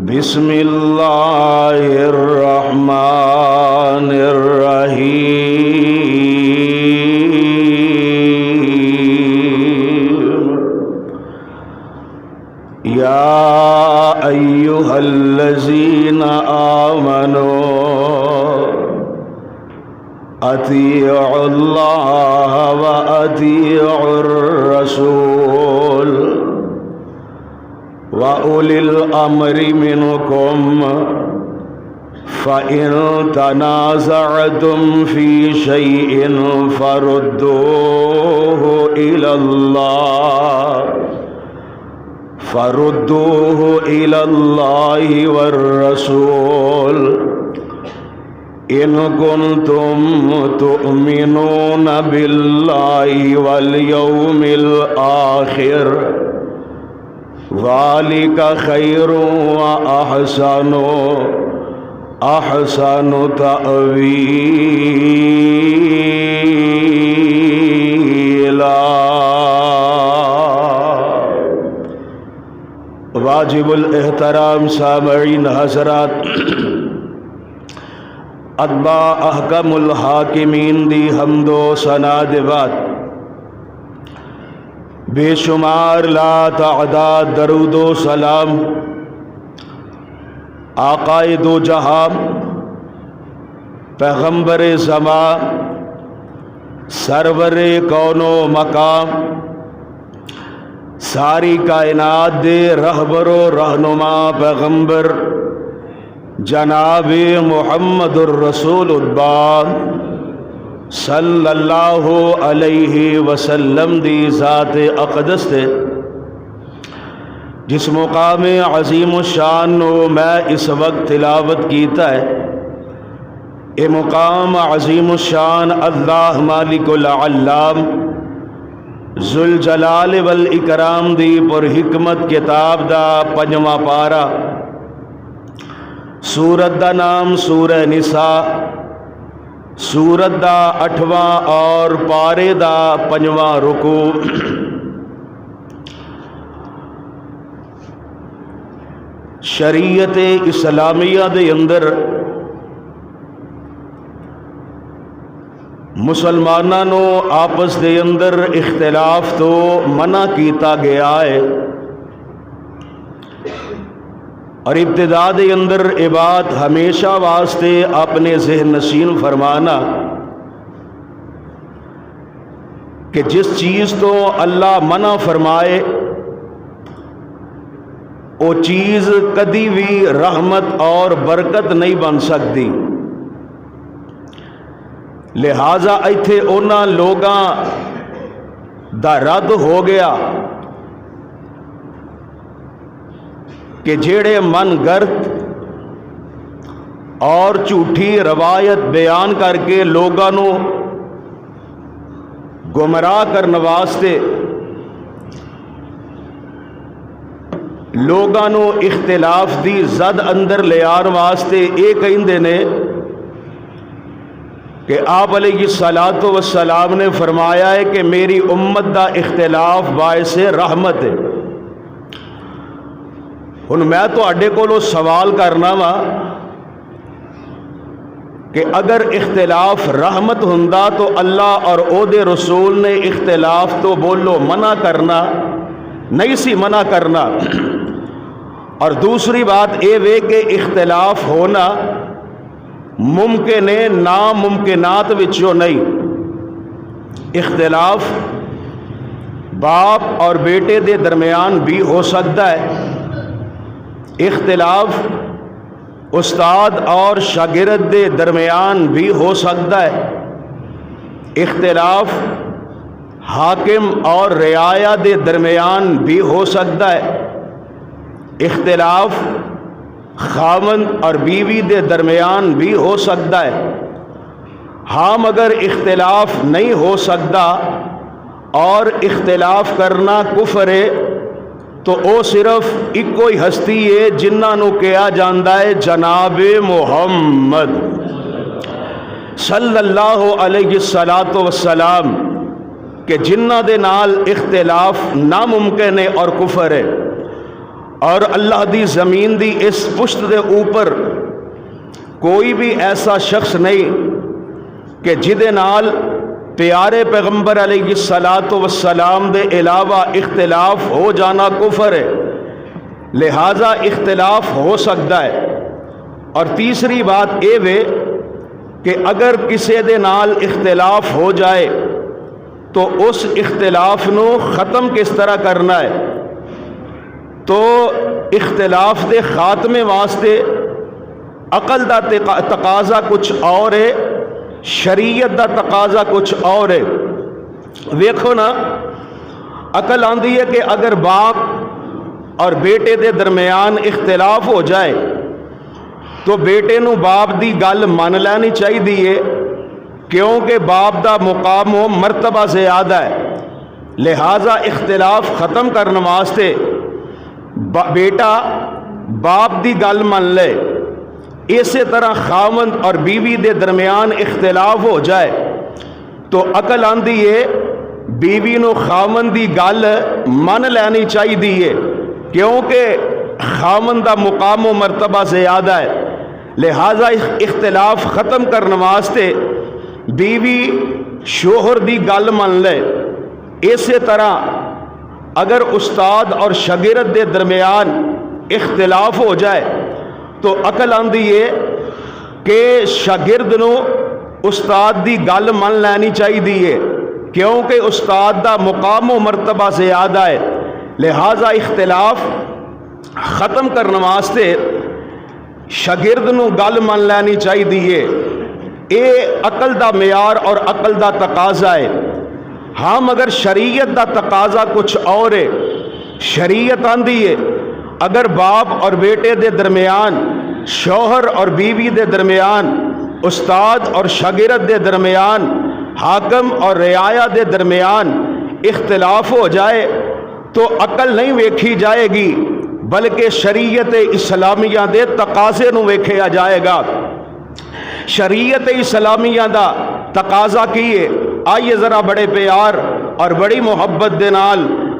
بسم اللہ الرحمن الرحیم یا ایہا الذین آمنوا اطیعوا اللہ و اطیعوا الرسول وَأُولِي الْأَمْرِ مِنْكُمْ فَإِنْ تَنَازَعْتُمْ فِي شَيْءٍ فَرُدُّوهُ إِلَى اللَّهِ وَالرَّسُولِ إِنْ كُنْتُمْ تُؤْمِنُونَ بِاللَّهِ وَالْيَوْمِ الْآخِرِ ذَلِكَ خَيْرٌ وَأَحْسَنُ تَأْوِيلًا۔ واجب الاحترام سامعین حضرات، اتباع احکم الحاکمین دی حمد و ثنا دے بعد بے شمار لا تعداد درود و سلام آقائے دو جہاں پیغمبر زمان سرور کون و مقام ساری کائنات دے رہبر و رہنما پیغمبر جناب محمد الرسول اللہ صلی اللہ علیہ وسلم دی ذات اقدس تے جس مقام عظیم الشان نو میں اس وقت تلاوت کیتا ہے، اے مقام عظیم الشان اللہ مالک العلام ذوالجلال والاکرام دی پر حکمت کتاب دا پنجواں پارا، سورت دا نام سورہ نساء، سورت دا 8واں اور پارے دا 5واں رکوع۔ شریعت اسلامیہ دے اندر مسلماناں نو آپس دے اندر اختلاف تو منع کیتا گیا ہے، اور ابتدا دے اندر یہ بات ہمیشہ واسطے اپنے ذہن نشین فرمانا کہ جس چیز تو اللہ منع فرمائے وہ چیز کدی بھی رحمت اور برکت نہیں بن سکتی، لہذا ایتھے انہاں لوگاں دا رد ہو گیا کہ جیڑے من گرد اور جھوٹی روایت بیان کر کے لوگاں نو گمراہ کرنے واسطے لوگاں نو اختلاف دی زد اندر لے آن واسطے یہ کہندے نے کہ آپ علیہ الصلاۃ والسلام نے فرمایا ہے کہ میری امت دا اختلاف باعث رحمت ہے۔ ہن میں تو اڈے کولو سوال کرنا وا کہ اگر اختلاف رحمت ہوندا تو اللہ اور او دے رسول نے اختلاف تو بولو منع کرنا نہیں سی منع کرنا، اور دوسری بات اے وے کہ اختلاف ہونا ممکن ہے، ناممکنات وچوں نہیں۔ اختلاف باپ اور بیٹے دے درمیان بھی ہو سکتا ہے، اختلاف استاد اور شاگرد دے درمیان بھی ہو سکتا ہے، اختلاف حاکم اور رعایا دے درمیان بھی ہو سکتا ہے، اختلاف خاوند اور بیوی دے درمیان بھی ہو سکتا ہے۔ ہاں مگر اختلاف نہیں ہو سکتا اور اختلاف کرنا کفر ہے تو او صرف ایکو ہی ہستی ہے جنہاں نو کہا جاندا ہے جناب محمد صلی اللہ علیہ السلام، کہ جنہاں دے نال اختلاف ناممکن ہے اور کفر ہے، اور اللہ دی زمین دی اس پشت دے اوپر کوئی بھی ایسا شخص نہیں کہ جدے نال پیارے پیغمبر علیہ الصلاۃ والسلام دے علاوہ اختلاف ہو جانا کفر ہے، لہذا اختلاف ہو سکتا ہے۔ اور تیسری بات یہ وے کہ اگر کسی دے نال اختلاف ہو جائے تو اس اختلاف نو ختم کس طرح کرنا ہے، تو اختلاف دے خاتمے واسطے عقل دا تقاضا کچھ اور ہے، شریعت دا تقاضا کچھ اور ہے۔ ویکھو نا، عقل آندی ہے کہ اگر باپ اور بیٹے دے درمیان اختلاف ہو جائے تو بیٹے نو باپ دی گل مان لینی چاہیے، کیونکہ باپ دا مقام و مرتبہ زیادہ ہے، لہذا اختلاف ختم کرنے واسطے بیٹا باپ دی گل مان لے۔ اسی طرح خاوند اور بیوی دے درمیان اختلاف ہو جائے تو عقل آندی ہے بیوی نو خاوند دی گل مان لینی چاہیے، کیونکہ خاوند دا مقام و مرتبہ زیادہ ہے، لہذا اختلاف ختم کرنے واسطے بیوی شوہر دی گل مان لے۔ اسی طرح اگر استاد اور شاگرد دے درمیان اختلاف ہو جائے تو عقل آندی ہے کہ شاگرد نو استاد دی گل مان لینی چاہیے، کیونکہ استاد دا مقام و مرتبہ زیادہ ہے، لہذا اختلاف ختم کرنے واسطے شاگرد نو گل مان لینی چاہیے۔ اے عقل دا معیار اور عقل دا تقاضا ہے۔ ہاں مگر شریعت دا تقاضا کچھ اور ہے۔ شریعت آندی ہے اگر باپ اور بیٹے دے درمیان، شوہر اور بیوی دے درمیان، استاد اور شاگرد دے درمیان، حاکم اور رعایا دے درمیان اختلاف ہو جائے تو عقل نہیں ویکھی جائے گی بلکہ شریعت اسلامیہ دے تقاضے نو ویکھیا جائے گا۔ شریعت اسلامیہ دا تقاضا کیے، آئیے ذرا بڑے پیار اور بڑی محبت دے نال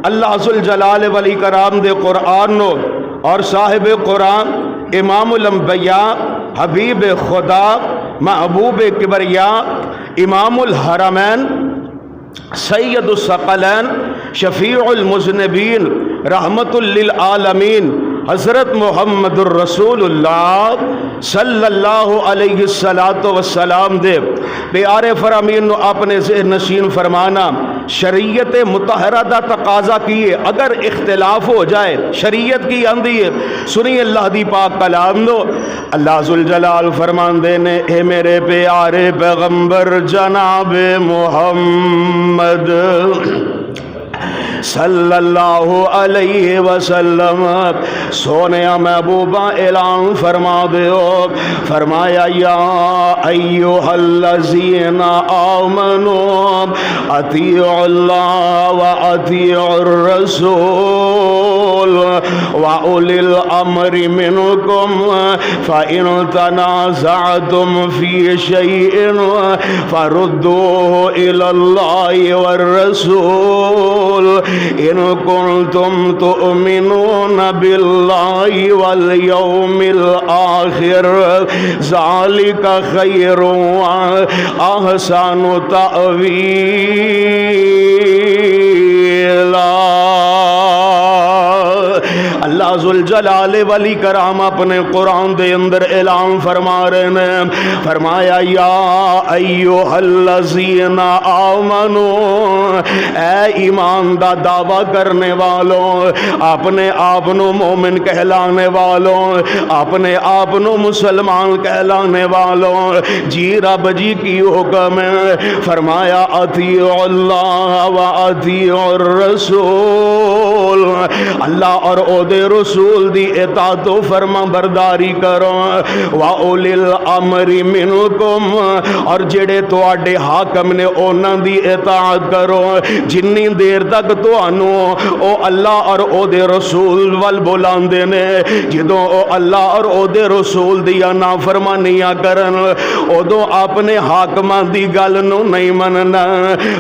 اللہ ذوالجلال والاکرام دے قرآن نو اور صاحب قرآن امام الانبیاء حبیب خدا محبوب کبریاء امام الحرمین سید الثقلین شفیع المذنبین رحمت للعالمین حضرت محمد الرسول اللہ صلی اللہ علیہ السلام دے پیارے فرامین نو اپنے ذہن نشین فرمانا۔ شریعت مطہرہ دا تقاضا کیے اگر اختلاف ہو جائے، شریعت کی آندی ہے، سنی اللہ دی پاک کلام نو۔ اللہ ذوالجلال فرمان دینے، اے میرے پیارے پیغمبر جناب محمد صلی اللہ علیہ وسلم، سونے محبوبہ اعلان فرما دیو، فرمایا یا ایھا الذین آمنوا اطیعوا اللہ واطیعوا الرسول واولی الامر منکم فإن تنازعتم فی شیء فردوه الی اللہ والرسول ان کنتم تؤمنون باللہ والیوم الآخر ذالک خیر واحسن تأویلا۔ اللہ ذوالجلال والاکرام اپنے قرآن دے اندر اعلان فرما رہے ہیں، فرمایا یا ایھا الذین آمنوا، اے ایمان دا دعویٰ کرنے والوں، اپنے آپ نو مومن کہلانے والوں، اپنے آپ نو مسلمان کہلانے والوں، جی رب جی کی حکم ہے، فرمایا اطیعوا اللہ و اطیعوا الرسول، اللہ اور او دے رسول دی اطاعت و فرما برداری کرو، واولی الامر منکم، اور جڑے تواڈے حاکم نے انہاں دی اطاعت کرو، جنی دیر تک تانوں او اللہ اور او دے رسول ول بلاندے نے، جدوں او اللہ اور او دے رسول دی نافرمانیاں کرن اودوں اپنے حاکماں دی گل نو نہیں مننا۔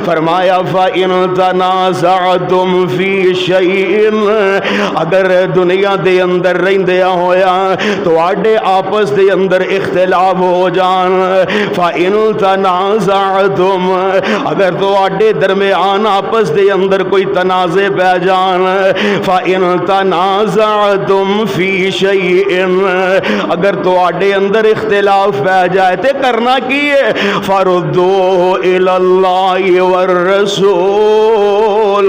فرمایا فَإِن تَنَازَعْتُمْ فِي شَيْءٍ، اگر دنیا دے اندر رہندیاں ہویا تواڈے آپس دے اندر اختلاف ہو جان فَإِن تَنَازَعْتُمْ اگر تواڈے درمیان آپس دے اندر کوئی تنازع پہ جان فَإِن تَنَازَعْتُمْ فِي شَيْءٍ اگر تواڈے اندر اختلاف پہ جائے تے کرنا کی ہے فَرُدُّوهُ إِلَى اللَّهِ وَالرَّسُولِ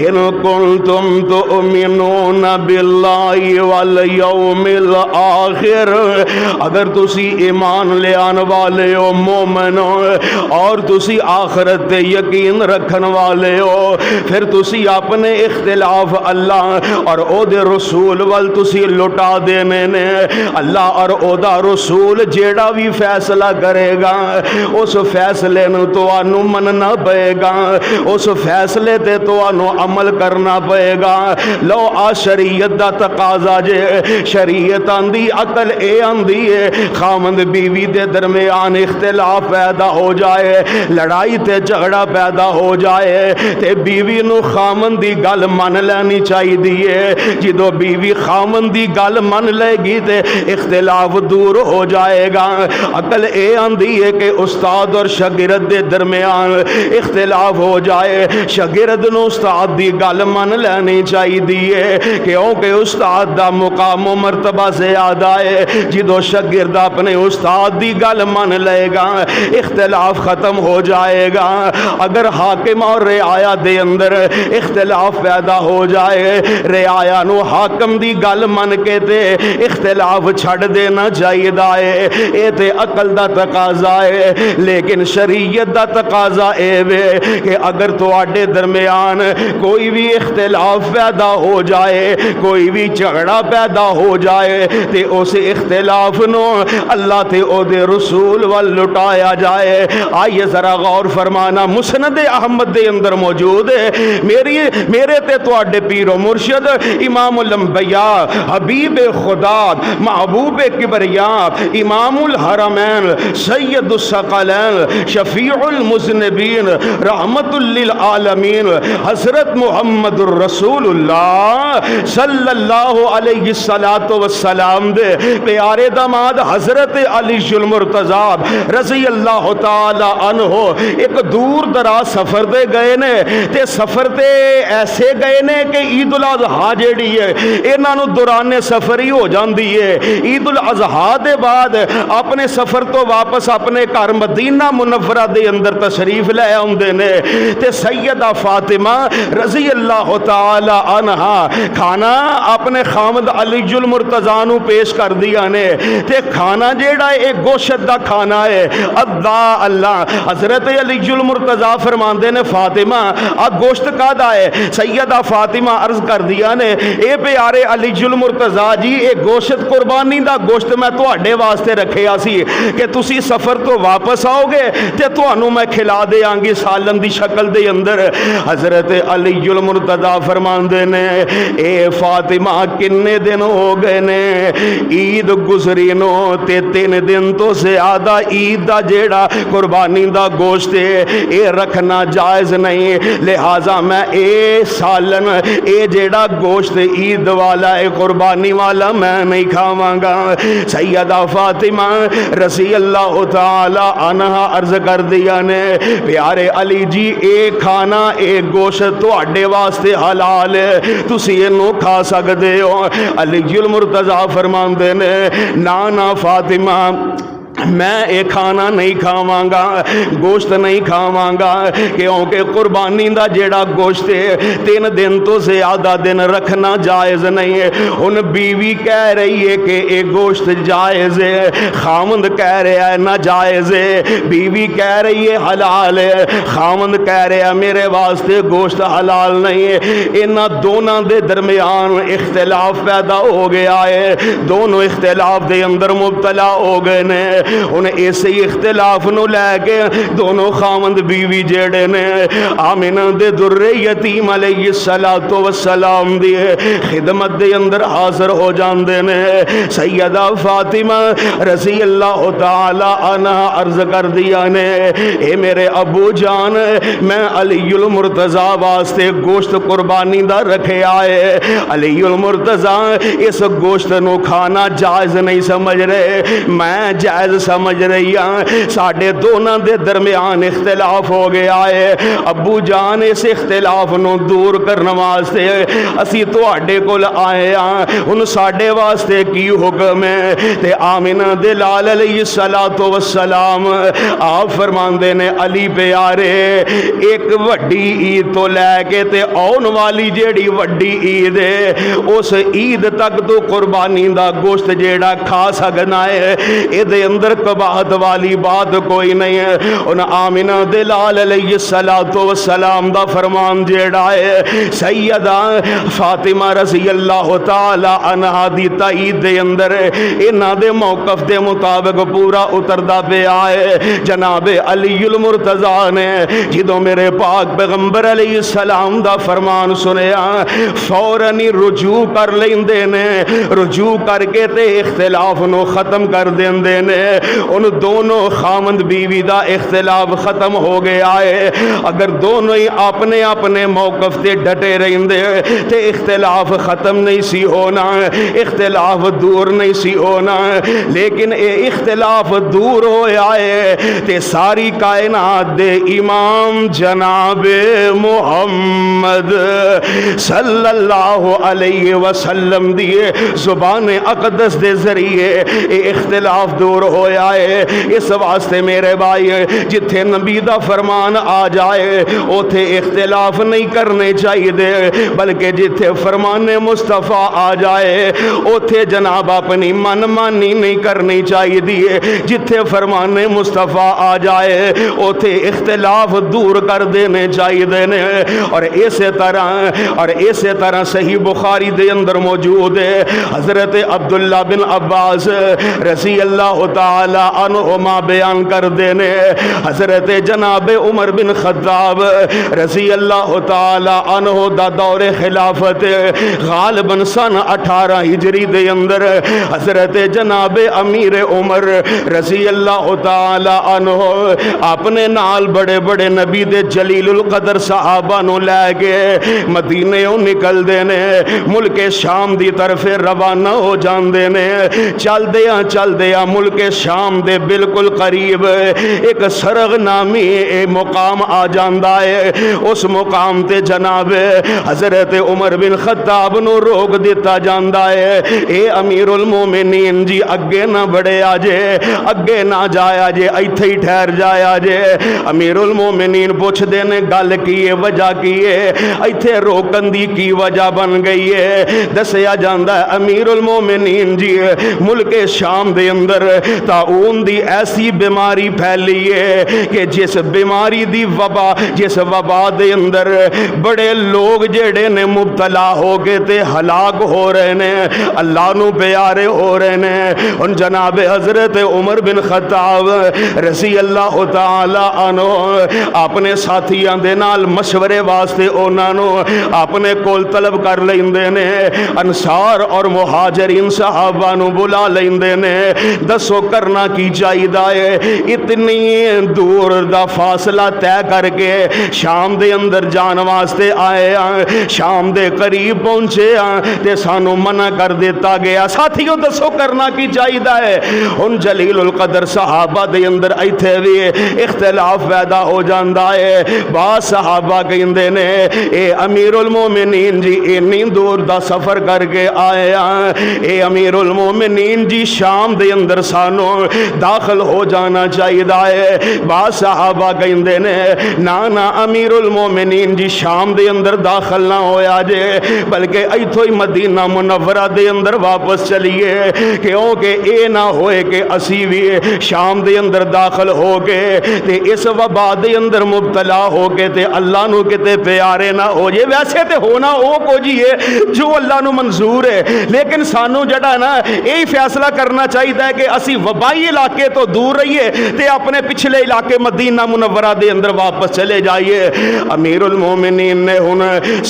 إِن كُنتُمْ تُؤْمِنُونَ بِاللَّهِ وَالْيَوْمِ الْآخِرِ اگر تسی ایمان لے آن والے ہو مومن ہو اور تسی آخرت تے یقین رکھن والے ہو پھر تسی اپنے اختلاف اللہ اور او دے رسول وال تسی لٹا دینے نے اللہ اور او دا رسول جیڑا بھی فیصلہ کرے گا اس فیصلے نو تانوں مننا پئے گا اس فیصلے تے تانوں عمل کرنا پئے گا لو آ شریعت دا تقاضا جے شریعت آندی عقل اے آندی ہے خامند بیوی دے درمیان اختلاف پیدا ہو جائے لڑائی تے جھگڑا پیدا ہو جائے تے بیوی نو خامند دی گل من لینی چاہیے جدو بیوی خامند دی گل من لے گی تے اختلاف دور ہو جائے گا عقل اے آندی ہے کہ استاد اور شاگرد دے درمیان اختلاف ہو جائے شاگرد نو استاد دی گل من لینی چاہیے کیونکہ استاد دا مقام و مرتبہ زیادہ ہے جدو شاگرد اپنے استاد دی گل من لے گا اختلاف ختم ہو جائے گا اگر حاکم اور رعایا دے اندر اختلاف پیدا ہو جائے رعایا نو حاکم دی گل من کے تے اختلاف چھڑ دینا چاہیے اے تے عقل دا تقاضا ہے لیکن شریعت دا تقاضا اے وے کہ اگر تواڈے درمیان کوئی بھی اختلاف پیدا ہو جائے کوئی بھی جھگڑا پیدا ہو جائے تے اس اختلاف نو اللہ تے او دے رسول وال لٹایا جائے آئیے ذرا غور فرمانا مسند احمد دے اندر موجود ہے میرے تے تواڈے پیر و مرشد امام الانبیاء حبیب خدا محبوب کبریاء امام الحرمین سید الثقلین شفیع المذنبین رحمت للعالمین حضرت محمد الرسول اللہ صلی اللہ علیہ السلام دے پیارے داماد حضرت علی المرتضی رضی اللہ تعالی عنہ ایک دور دراز سفر دے گئے نے تے سفر تے ایسے گئے نے کہ عید الاضحیٰ جیڑی ہے انہاں نو دوران سفر ہی ہو جاندی ہے عید الاضحیٰ دے بعد اپنے سفر تو واپس اپنے گھر مدینہ منورہ دے اندر تشریف لے آندے نے تے سیدہ فاطمہ رضی اللہ تعالی عنہا کھانا اپنے خامد علی المرتضی نو پیش کر دیا نے تے کھانا جیڑا ایک گوشت دا کھانا ہے اللہ حضرت علی المرتضی فرماندے نے فاطمہ گوشت کا دا ہے سیدہ فاطمہ عرض کر دیا نے اے پیارے علی المرتضی جی اے گوشت قربانی دا گوشت میں تواڈے واسطے رکھیا سی کہ تسی سفر تو واپس آؤ گے تے تانوں میں کھلا دیاں گی سالن دی شکل دے اندر حضرت علی المرتضی فرماندے نے اے فاطمہ کنے دن ہو گئے نے عید گزری نو تے 3 دن تو زیادہ عید دا جیڑا قربانی دا گوشت اے رکھنا جائز نہیں لہذا میں اے سالن اے جیڑا گوشت عید والا اے قربانی والا میں نہیں کھاواں گا سیدہ فاطمہ رضی اللہ تعالی عنہا عرض کر دیا نے پیارے علی جی اے کھانا اے گوشت تواڈے واسطے حلال ہے تسی اینو کھا سکدے ہو علی المرتضی فرماندے نے نا فاطمہ میں ایک کھانا نہیں کھاواں گا گوشت نہیں کھاواں گا کیونکہ قربانی دا جیڑا گوشت ہے 3 دن تو زیادہ دن رکھنا جائز نہیں ہے ان بیوی کہہ رہی ہے کہ ایک گوشت جائز ہے خامند کہہ رہا ہے ناجائز ہے بیوی کہہ رہی ہے حلال ہے خامند کہہ رہا ہے میرے واسطے گوشت حلال نہیں ہے انہاں دونوں دے درمیان اختلاف پیدا ہو گیا ہے دونوں اختلاف دے اندر مبتلا ہو گئے نے ہن اسی اختلاف نو لے کے دونوں خاوند بیوی جڑے نے آمنہ دے در یتیم علیہ الصلوۃ والسلام دی خدمت دے اندر حاضر ہو جاندے نے۔ سیدہ فاطمہ رضی اللہ تعالی عنہ عرض کر دیا نے اے میرے ابو جان میں علی المرتضی واسطے گوشت قربانی دا رکھے آئے، علی المرتضی اس گوشت نو کھانا جائز نہیں سمجھ رہے، میں جائز سمجھ رہی ہاں، ساڈے دونوں دے درمیان اختلاف ہو گیا ہے، ابو جان اس اختلاف نو دور کرنے واسطے اسی تواڈے کول آئے ہاں، ہن ساڈے واسطے کی حکم ہے؟ تے آمنہ دے لال علیہ الصلوۃ والسلام آپ فرماندے نے علی پیارے ایک وڈی عید تو لے کے تے آن والی جیڑی وڈی عید ہے اس عید تک تو قربانی دا گوشت جیڑا کھا سکنا ہے، اے دے اندر قباحت والی بات کوئی نہیں ہے۔ ان آمنہ دے لال علیہ الصلوۃ والسلام دا فرمان جیڑا ہے سیدہ فاطمہ رضی اللہ تعالی عنہا دی تائید دے اندر انہاں دے موقف دے مطابق پورا اتردا پیا ہے۔ جناب علی المرتضی نے جدوں میرے پاک پیغمبر علیہ السلام دا فرمان سنیا فوراً ہی رجوع کر لیندے نے، رجوع کر کے تے اختلاف نو ختم کر دیندے نے، ان دونوں خاوند بیوی دا اختلاف ختم ہو گیا ہے۔ اگر دونوں ہی اپنے اپنے موقف تے ڈٹے رہندے تے اختلاف ختم نہیں سی ہونا، اختلاف دور نہیں سی ہونا، لیکن اے اختلاف دور ہویا ہے تے ساری کائنات دے امام جناب محمد صلی اللہ علیہ وسلم دی زبان اقدس دے ذریعے اے اختلاف دور ہویا ہے۔ اس واسطے میرے بھائی جتھے نبی دا فرمان آ جائے اوتھے اختلاف نہیں کرنے چاہیے دے، بلکہ جتھے فرمان مصطفیٰ آ جائے اوتھے جناب اپنی من مانی نہیں کرنی چاہیے دیے، جتھے فرمان مصطفیٰ آ جائے اوتھے اختلاف دور کر دینے چاہیے دینے۔ اور اسی طرح صحیح بخاری دے اندر موجود ہے حضرت عبداللہ بن عباس رضی اللہ تعالی عنہما بیان کر دینے حضرت جناب عمر بن خطاب رضی اللہ تعالی عنہ دا دور خلافت غالباً سن 18 ہجری دے اندر حضرت جناب امیر عمر رضی اللہ تعالی عنہ اپنے نال بڑے بڑے نبی دے جلیل القدر صحابہ نو لے کے مدینے نکل دینے ملک شام دی طرف روانہ ہو جان دینے۔ چل دیا ملک شام دے بالکل قریب ایک سرغ نامی مقام آ جاندا ہے، اس مقام تے جناب حضرت عمر بن خطاب نو روک دیتا جاندا ہے، اے امیر المومنین جی اگے نہ بڑھے آجے، اگے نہ جایا جے، ایتھے ہی ٹھہر جایا جے۔ امیر المومنین پوچھ دینے گل کی ہے، وجہ کی ہے، ایتھے روکن دی کی وجہ بن گئی ہے؟ دسیا جاندا ہے امیر المومنین جی ملک شام دے اندر طاعون دی ایسی بیماری پھیلی ہے کہ جس بیماری دی جس وبا دے اندر بڑے لوگ جڑے نے مبتلا ہو کے تے ہلاک ہو رہے نے، اللہ نو پیارے ہو رہے نے۔ ان جناب حضرت عمر بن خطاب رضی اللہ تعالی عنہ اپنے ساتھیاں دے نال مشورے واسطے انہاں نو اپنے کول طلب کر لیندے نے، انصار اور مہاجرین صحابہ نو بلا لیندے نے، دسو کرنا کی چاہیدا ہے؟ اتنی دور دا فاصلہ طے کر کے شام دے اندر جان واسطے آئے ہاں، شام دے قریب پہنچے ہاں تے سانو منع کر دیتا گیا، ساتھیوں دسو کرنا کی چاہیدا ہے؟ ان جلیل القدر صحابہ دے اندر ایتھے بھی اختلاف پیدا ہو جاندا ہے۔ بعض صحابہ کہندے نے اے امیر المومنین جی اینی دور دا سفر کر کے آئے ہاں، اے امیر المومنین جی شام دے اندر سانو داخل ہو جانا چاہیدا ہے۔ بعض صحابہ کہندے نے نا امیر المومنین جی شام دے اندر داخل نہ ہویا جے، بلکہ ایتھوں ہی مدینہ منورہ دے اندر واپس چلیے، کیونکہ اے نہ ہوئے کہ اسی بھی شام دے اندر داخل ہو کے تے اس وبا دے اندر مبتلا ہو کے تے اللہ نو کتے پیارے نہ ہو جے۔ ویسے تے ہونا او کو جی ہے جو اللہ نو منظور ہے، لیکن سانو جڑا نا یہی فیصلہ کرنا چاہیے کہ اسی وبائی علاقے تو دور رہیے تے اپنے پچھلے علاقے مدینہ منورہ دے اندر واپس چلے جائیے۔ امیر المومنین نے ہن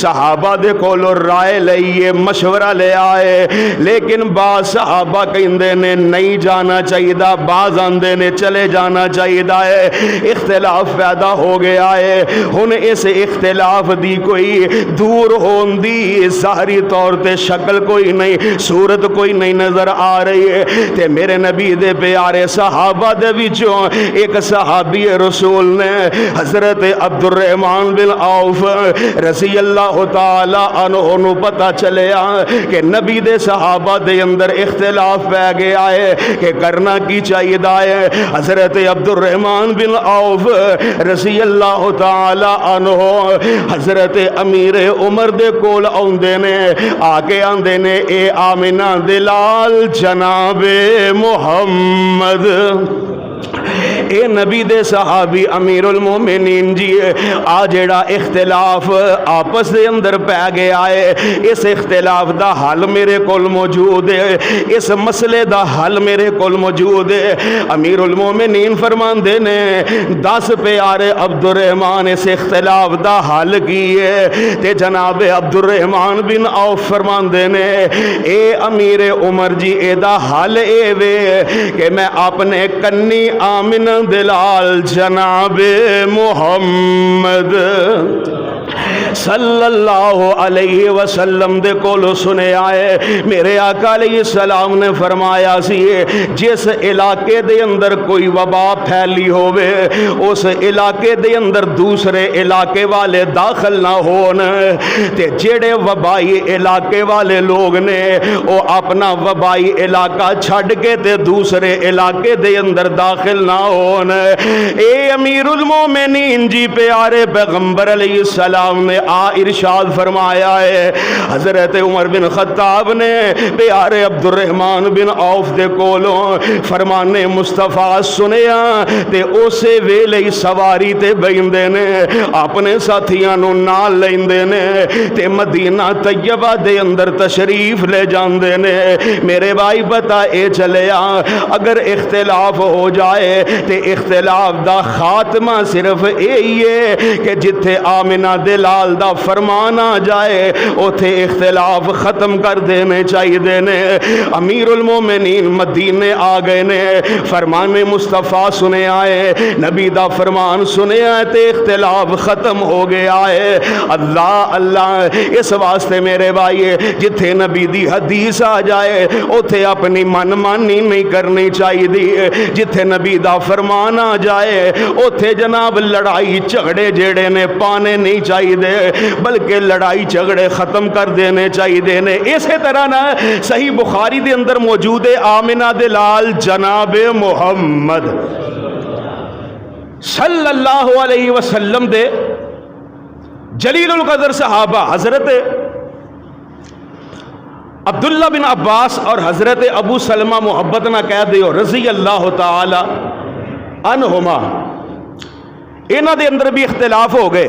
صحابہ دے کولوں رائے لئیے، مشورہ لے آئے، لیکن بعض صحابہ کہندے نے نہیں جانا چاہیے، بعض آندے نے چلے جانا چاہیے۔ اختلاف پیدا ہو گیا ہے۔ ہن اس اختلاف دی کوئی دور ہون دی ظاہری طور تے شکل کوئی نہیں، صورت کوئی نہیں نظر آ رہی ہے۔ تے میرے نبی دے پیارے صحابہ دے وچوں ایک صحابی رسول نے حضرت عبد الرحمن بن عوف رضی اللہ تعالی عنہ نو پتہ چلیا کہ نبی دے صحابہ دے اندر اختلاف پہ گیا ہے کہ کرنا کی چاہیے ہے۔ حضرت عبد الرحمن بن عوف رضی اللہ تعالی عنہ حضرت امیر عمر دے کول آندے نے، آ کے آندے نے اے آمنہ دلال جناب محمد، اے نبی دے صحابی امیر المومنین جی، آ جیڑا اختلاف آپس دے اندر پہ گیا ہے، اس اختلاف دا حل میرے کول موجود ہے، اس مسئلے دا حل میرے کول موجود ہے۔ امیر المومنین فرماندے نے 10 پیارے عبد الرحمن اس اختلاف دا حل کیے، تے جناب عبد الرحمن بن عوف فرماندے نے اے امیر عمر جی، اے دا حل اے وے کہ میں اپنے کنی آمنہ دلال جناب محمد صلی اللہ علیہ وسلم دے کولو سنے آئے، میرے آقا علیہ السلام نے فرمایا سی جس علاقے دے اندر کوئی وبا پھیلی ہوئے اس علاقے دے اندر دوسرے علاقے والے داخل نہ ہون، تے جڑے وبائی علاقے والے لوگ نے وہ اپنا وبائی علاقہ چھڑ کے تے دوسرے علاقے دے اندر داخل نہ ہون۔ اے امیر المومنین جی پیارے پیغمبر علیہ السلام نے آ ارشاد فرمایا ہے، حضرت عمر بن خطاب نے پیارے عبد الرحمن بن عوف دے کولوں فرمان مصطفیٰ سنیا تے اسے ویلے سواری تے بیندے نے، اپنے ساتھیاں نو نال لیندے نے تے مدینہ طیبہ دے اندر تشریف لے جاندے نے۔ میرے بھائی بتا اے چلیا اگر اختلاف ہو جائے تے اختلاف دا خاتمہ صرف یہی ہے کہ جتھے آمنہ دلال دا فرمان آ جائے اوتھے اختلاف ختم کر دینے چاہیے نے۔ امیر المومنین مدینے آ گئے نے، فرمان مصطفیٰ سنے آئے، نبی دا فرمان سنے آئے تے اختلاف ختم ہو گیا ہے۔ اللہ اللہ، اس واسطے میرے بھائی جتھے نبی دی حدیث آ جائے اوتھے اپنی من مانی نہیں کرنی چاہیے، جتھے نبی دا فرمان آ جائے اوتھے جناب لڑائی جھگڑے جیڑے نے پانے نہیں چاہیے، بلکہ لڑائی جھگڑے ختم کر دینے چاہیے نے۔ اسی طرح نا صحیح بخاری دے اندر موجود ہے آمنہ دلال جناب محمد صلی اللہ علیہ وسلم دے جلیل القدر صحابہ حضرت عبداللہ بن عباس اور حضرت ابو سلمہ محبت نہ کہہ دیو رضی اللہ تعالی عنہما، انہاں دے اندر بھی اختلاف ہو گئے۔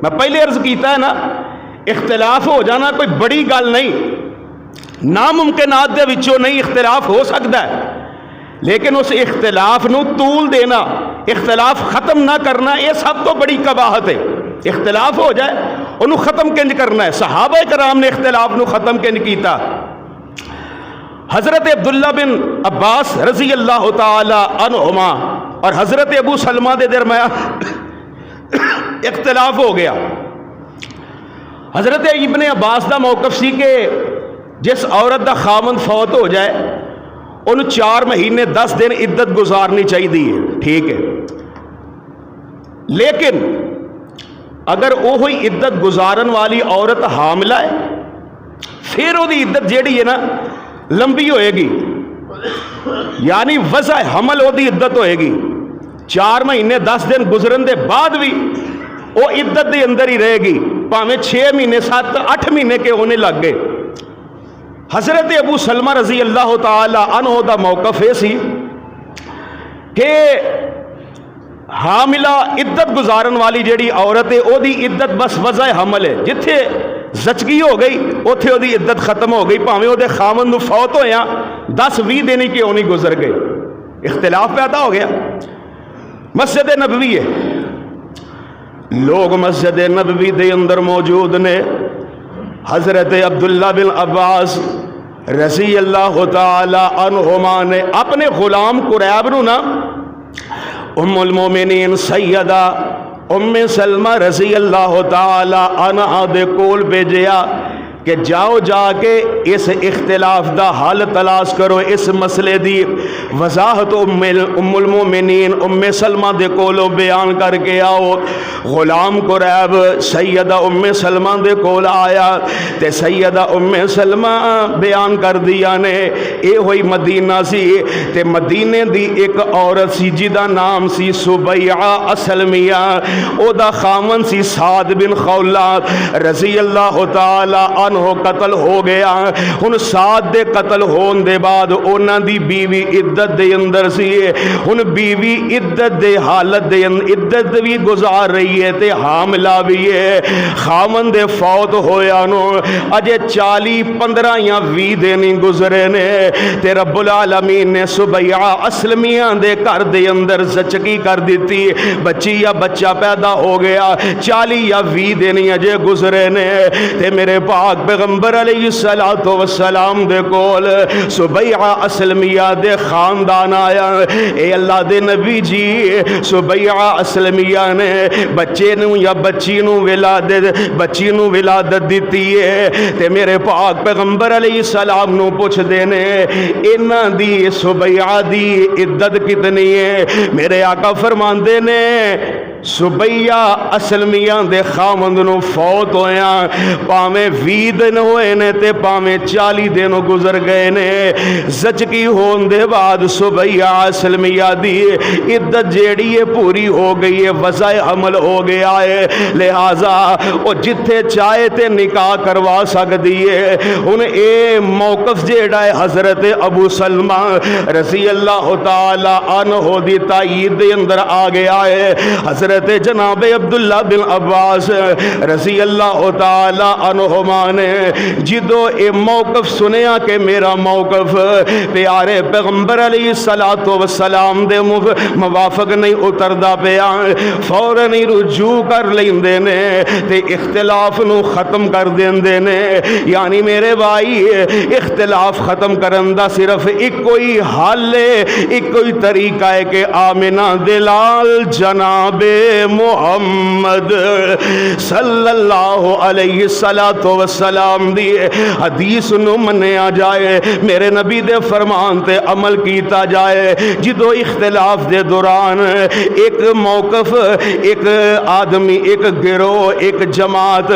میں پہلے عرض کیتا ہے نا، اختلاف ہو جانا کوئی بڑی گل نہیں، ناممکنات دے وچوں نہیں، اختلاف ہو سکتا ہے، لیکن اس اختلاف نو طول دینا، اختلاف ختم نہ کرنا، یہ سب تو بڑی قباحت ہے۔ اختلاف ہو جائے انہوں ختم کنج کرنا ہے۔ صحابہ کرام نے اختلاف نو ختم کنج کیتا۔ حضرت عبداللہ بن عباس رضی اللہ تعالی عنہما اور حضرت ابو سلمہ دے درمیان اختلاف ہو گیا۔ حضرت ابن عباس دا موقف سی کہ جس عورت دا خامند فوت ہو جائے انہوں 4 مہینے 10 دن عدت گزارنی چاہیے، ٹھیک ہے، لیکن اگر وہی عدت گزارن والی عورت حاملہ ہے پھر وہ عدت جیڑی ہے نا لمبی ہوئے گی، یعنی وضع حمل وہ عدت ہوئے گی، 4 مہینے 10 دن گزرن دے بعد بھی وہ عدت دے اندر ہی رہے گی، پاویں 6 مہینے 7 8 مہینے کے ہونے لگ گئے۔ حضرت ابو سلمہ رضی اللہ تعالی عنہ دا موقف ہے سی کہ حاملہ عدت گزارن والی جیڑی عورت ہے او دی عدت بس وضع حمل ہے، جتھے زچگی ہو گئی اوتھے او دی عدت ختم ہو گئی، پاویں او دے خاوند نو فوت ہویا 10 20 دن ہی کیوں نہیں گزر گئے۔ اختلاف پیدا ہو گیا. مسجد نبوی ہے, لوگ مسجد نبوی دے اندر موجود نے. حضرت عبداللہ بن عباس رضی اللہ تعالی عنہما نے اپنے غلام قریب نو نا ام المومنین سیدہ ام سلمہ رضی اللہ تعالی عنہا دے کول بھیجیا کہ جاؤ جا کے اس اختلاف دا حل تلاش کرو, اس مسئلے دی وضاحت ام المومنین ام سلمہ دے کولوں بیان کر کے آؤ. غلام قریب سیدہ ام سلمہ دے کول آیا تے سیدہ ام سلمہ بیان کر دیا نے اے ہوئی مدینہ سی تے مدینے دی ایک عورت سی جدا نام سی سبیعہ اسلمیہ, او دا خامن سی سعد بن خولات رضی اللہ تعالی عنہ قتل ہو گیا. ہن سعد دے قتل ہون دے بعد انہاں دی بیوی عدت دے اندر سی. ہن بیوی عدت دے حالت دے عدت بھی گزار رہی ہے تے حاملہ بھی ہے. خامن دے فوت ہویا نو اجے 40-15 یا 20 دن گزرے نے تے رب العالمین نے سبیعہ اسلمیہ دے گھر دے اندر زچگی کر دیتی, بچی یا بچہ پیدا ہو گیا. 40 یا 20 دن اجے گزرے نے تے میرے پاک پیغمبر علیہ السلام دے کول سبیعہ اسلمیہ دے خاندان آیا. اے اللہ دے نبی جی, سبیعہ اسلمیہ نے بچے نو یا بچی نو ولادت دیتی ہے تے میرے پاک پیغمبر علیہ السلام نو پوچھ دینے انہاں دی سبیعہ دی عدت کتنی ہے. میرے آقا فرماندے نے سبیعہ اسلمیہ دے خامند نو فوت ہویا پاویں 20 دن ہوئے نے تے پاویں 40 دن گزر گئے نے. زچگی ہون دے بعد سبیعہ اسلمیہ دی عدت جیڑی ہے پوری ہو گئی ہے, وضع حمل ہو گیا ہے, لہذا او جتھے چاہے تے نکاح کروا سکدی ہے. ہن اے موقف جیڑا ہے حضرت ابو سلمہ رضی اللہ تعالی عنہ دی تائید دے اندر آ گیا ہے. حضرت جناب عبداللہ بن عباس رضی اللہ تعالی عنہما نے جدو اے موقف سنیا کہ میرا موقف پیارے پیغمبر علیہ السلام دے موافق نہیں اتردا پیا, فوراً ہی رجوع کر لیندے نے تے اختلاف نو ختم کر دیندے نے. یعنی میرے بھائی اختلاف ختم کرن دا صرف ایک کوئی حل ہے, ایک کوئی طریقہ ہے کہ آمنہ دلال جناب محمد صلی اللہ علیہ وسلم دی حدیث نو منیا جائے, میرے نبی دے فرمان تے عمل کیتا جائے. جدو اختلاف دے دوران ایک موقف, ایک آدمی, ایک گروہ, ایک جماعت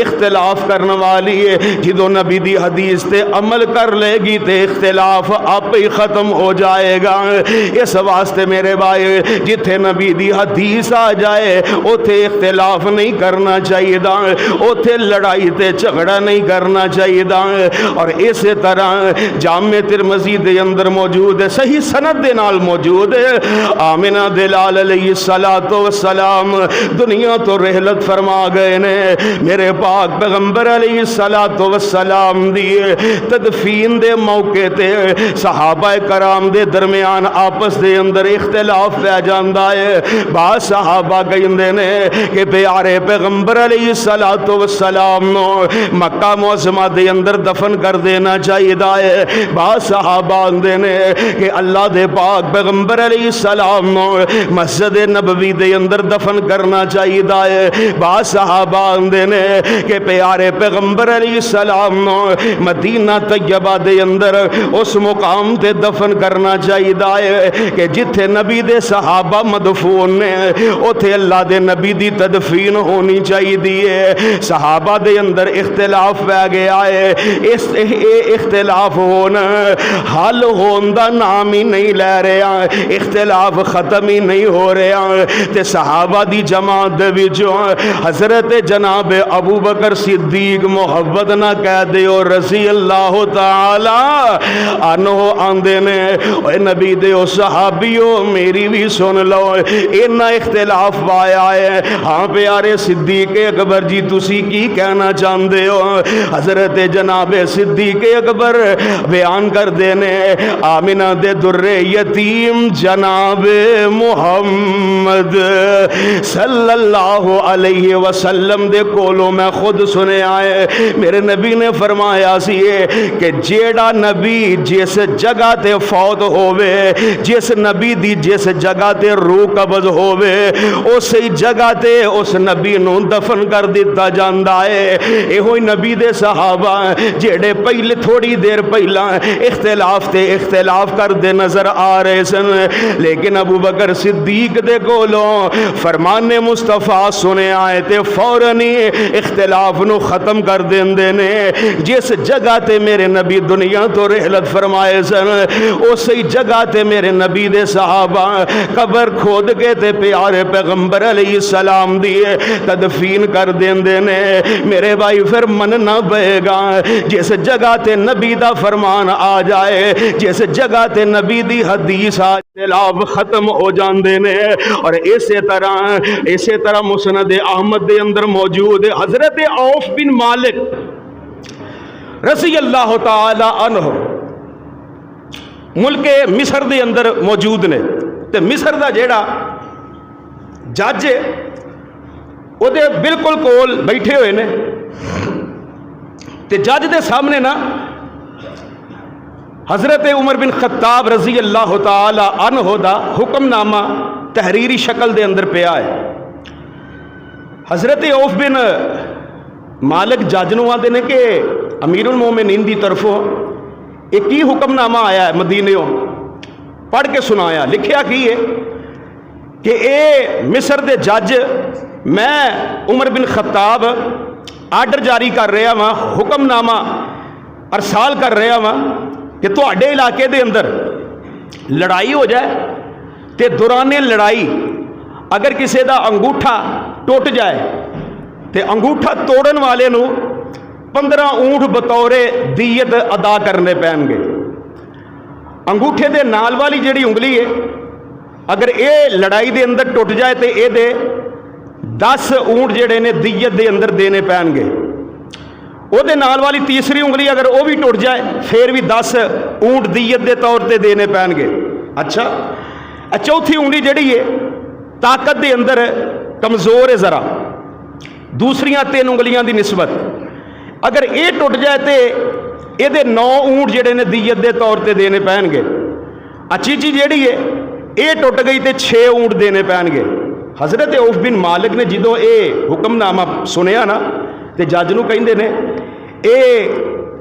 اختلاف کرنے والی ہے, جدو نبی دی حدیث تے عمل کر لے گی تے اختلاف آپ ہی ختم ہو جائے گا. اس واسطے میرے بھائی جتھے نبی دی حدیث آ جائے اوتھے اختلاف نہیں کرنا چاہیے دا, اوتھے لڑائی تے جھگڑا نہیں کرنا چاہیے دا. اور اسی طرح جامع ترمذی دے اندر موجود ہے, صحیح سند دے نال موجود ہے, آمنہ دلال علیہ السلام دنیا تو رحلت فرما گئے نے. میرے پاک پیغمبر علیہ السلام دی تدفین دے موقع تے صحابہ کرام دے درمیان آپس دے اندر اختلاف پہ جاندا ہے. بعض صحابہ کہندے نے کہ پیارے پیغمبر علیہ السلام نو مکہ معظمہ دے اندر دفن کر دینا چاہیے ہے. بعض صحابہ آندے نے کہ اللہ دے پاک پیغمبر علیہ السلام نو مسجد نبوی دے اندر دفن کرنا چاہیے ہے. بعض صحابہ آندے نے کہ پیارے پیغمبر علیہ السلام نو مدینہ طیبہ دے اندر اس مقام تے دفن کرنا چاہیے ہے کہ جتھے نبی دے صحابہ مدفون نے اوتھے اللہ دے نبی دی تدفین ہونی چاہیے ہے. صحابہ دے اندر اختلاف پہ گیا ہے, اس اختلاف ہونا حل ہون دا نام ہی نہیں لے رہا, اختلاف ختم ہی نہیں ہو رہا. تے صحابہ دی جماعت دے وچوں حضرت جناب ابو بکر صدیق محبت نہ کہہ دے اور رضی اللہ تعالی عنہ آندے نے, اے نبی دے او صحابیو میری بھی سن لو, انہاں اختلاف اختلاف پایا ہے. ہاں پیارے صدیق اکبر جی تسی کی کہنا چاہتے ہو؟ حضرت جناب صدیق اکبر بیان کر دینے آمنہ دے در یتیم جناب محمد صلی اللہ علیہ وسلم دے کولوں میں خود سنے آئے. میرے نبی نے فرمایا سی کہ جیڑا نبی جس جگہ تے فوت ہووے, جس نبی دی جس جگہ تے روح قبض ہووے, اسی جگہ تے اس نبی نو دفن کر دیتا جاندا ہے. اے ہوئی نبی دے صحابہ جیڑے پہلے تھوڑی دیر پہلا اختلاف کر دے نظر آ رہے سن, لیکن ابو بکر صدیق دے کولوں فرمان مصطفیٰ سنے آئے تے فوراً اختلاف نو ختم کر دیندے نے. جس جگہ تے میرے نبی دنیا تو رحلت فرمائے سن, اسی جگہ تے میرے نبی دے صحابہ قبر کھود کے تے پیارے پیغمبر علیہ السلام دیے تدفین کر دیندے نے. میرے بھائی پھر مننا پئے گا جس جگہ تے نبی دا فرمان آ جائے, جس جگہ تے نبی دی حدیث آ اختلاف ختم ہو جاندے نے. اور اسی طرح مسند احمد دے اندر موجود حضرت عوف بن مالک رضی اللہ تعالی عنہ ملک مصر دے اندر موجود نے. تے مصر دا جیڑا جج او دے بالکل کول بیٹھے ہوئے نے, تے جج دے سامنے نا حضرت عمر بن خطاب رضی اللہ تعالی عنہ دا حکم نامہ تحریری شکل دے اندر پیا ہے. حضرت عوف بن مالک جج نو آندے نے کہ امیر المومنین دی طرفوں ایک ہی حکم نامہ آیا ہے مدینیوں, پڑھ کے سنایا. لکھیا کی ہے کہ اے مصر دے جج میں عمر بن خطاب آرڈر جاری کر رہا ہاں, حکم نامہ ارسال کر رہا ہاں کہ تواڈے علاقے دے اندر لڑائی ہو جائے تے دوران لڑائی اگر کسی دا انگوٹھا ٹوٹ جائے تے انگوٹھا توڑن والے نو 15 اونٹ بطور دیت ادا کرنے پین گے. انگوٹھے دے نال والی جڑی انگلی ہے اگر اے لڑائی دے اندر ٹوٹ جائے تے اے دے 10 اونٹ جڑے نے دیت دے اندر دینے پین گے. او دے نال والی تیسری انگلی اگر وہ بھی ٹوٹ جائے پھر بھی 10 اونٹ دیت دے طور تے دینے پین گے. اچھا چوتھی انگلی جڑی ہے طاقت دے اندر کمزور ہے ذرا دوسریاں 3 انگلیاں دی نسبت, اگر یہ ٹوٹ جائے تے یہ 9 اونٹ جڑے نے دیت دے طور تے دینے پین گے. چیچی جیڑی ہے یہ ٹوٹ گئی تے 6 اونٹ دینے پین گے. حضرت عوف بن مالک نے جدو اے حکم نامہ سنیا نا تے جج نو کہندے نے اے